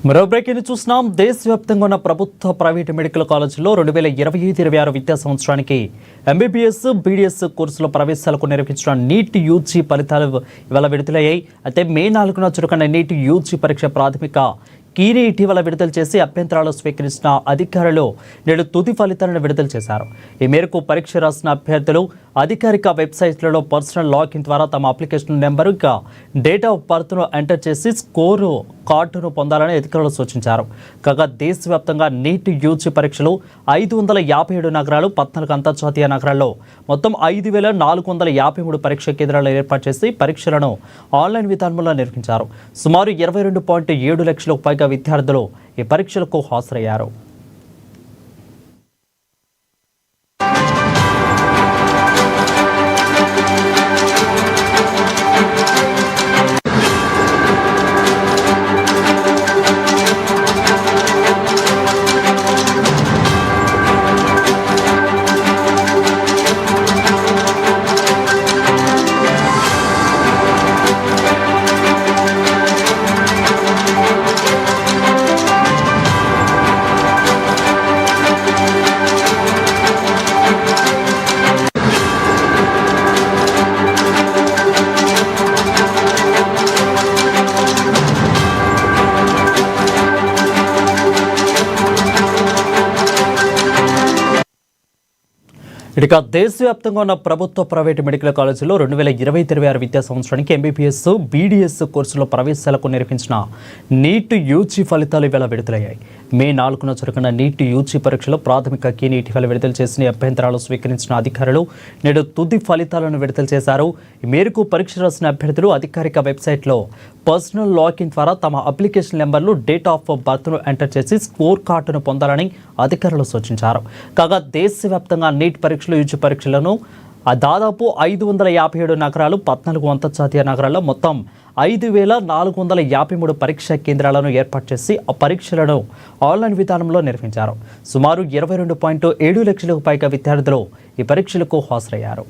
మరో బ్రేకింగ్ చూస్తున్నాం. దేశవ్యాప్తంగా ఉన్న ప్రభుత్వ ప్రైవేటు మెడికల్ కాలేజీల్లో 2025-26 విద్యా సంవత్సరానికి ఎంబీబీఎస్, బీడీఎస్ కోర్సుల ప్రవేశాలకు నిర్వహించిన నీట్ యూజీ ఫలితాలు ఇవాళ విడుదలయ్యాయి. అయితే మే 4న జరుగుతున్న నీట్ యూజీ పరీక్ష ప్రాథమిక కీని ఇటీవల విడుదల చేసి అభ్యంతరాలు స్వీకరించిన అధికారులు నేడు తుది ఫలితాలను విడుదల చేశారు. ఈ మేరకు పరీక్ష రాసిన అభ్యర్థులు అధికారిక వెబ్సైట్లలో పర్సనల్ లాగిన్ ద్వారా తమ అప్లికేషన్ నెంబర్ ఇంకా డేట్ ఆఫ్ బర్త్ను ఎంటర్ చేసి స్కోరు కార్డును పొందాలని అధికారులు సూచించారు. కాగా దేశవ్యాప్తంగా నీట్ యూజీ పరీక్షలు 557 నగరాలు, 14 అంతర్జాతీయ నగరాల్లో మొత్తం 5453 పరీక్ష కేంద్రాలను ఏర్పాటు చేసి పరీక్షలను ఆన్లైన్ విధానంలో నిర్వహించారు. సుమారు 22.7 లక్షలకు పైగా విద్యార్థులు ఈ పరీక్షలకు హాజరయ్యారు. ఇక దేశవ్యాప్తంగా ఉన్న ప్రభుత్వ ప్రైవేటు మెడికల్ కాలేజీలో 2025-26 విద్యా సంవత్సరానికి ఎంబీబీఎస్, బీడీఎస్ కోర్సులో ప్రవేశాలకు నిర్వహించిన నీట్ యూజీ ఫలితాలు ఇవాళ విడుదలయ్యాయి. మే 4న జరుగుతున్న నీట్ యూజీ పరీక్షలో ప్రాథమిక కీని ఇటీవల విడుదల చేసిన అభ్యంతరాలు స్వీకరించిన అధికారులు నేడు తుది ఫలితాలను విడుదల చేశారు. ఈ మేరకు పరీక్ష రాసిన అభ్యర్థులు అధికారిక వెబ్సైట్లో పర్సనల్ లాగిన్ ద్వారా తమ అప్లికేషన్ నెంబర్లు, డేట్ ఆఫ్ బర్త్ను ఎంటర్ చేసి స్కోర్ కార్డును పొందాలని అధికారులు సూచించారు. కాగా దేశవ్యాప్తంగా నీట్ పరీక్షలు, యూజీ పరీక్షలను దాదాపు 557 నగరాలు, 14 అంతర్జాతీయ నగరాల్లో మొత్తం 5453 పరీక్షా కేంద్రాలను ఏర్పాటు చేసి ఆ పరీక్షలను ఆన్లైన్ విధానంలో నిర్వహించారు. సుమారు 22.7 లక్షలకు పైగా విద్యార్థులు ఈ పరీక్షలకు హాజరయ్యారు.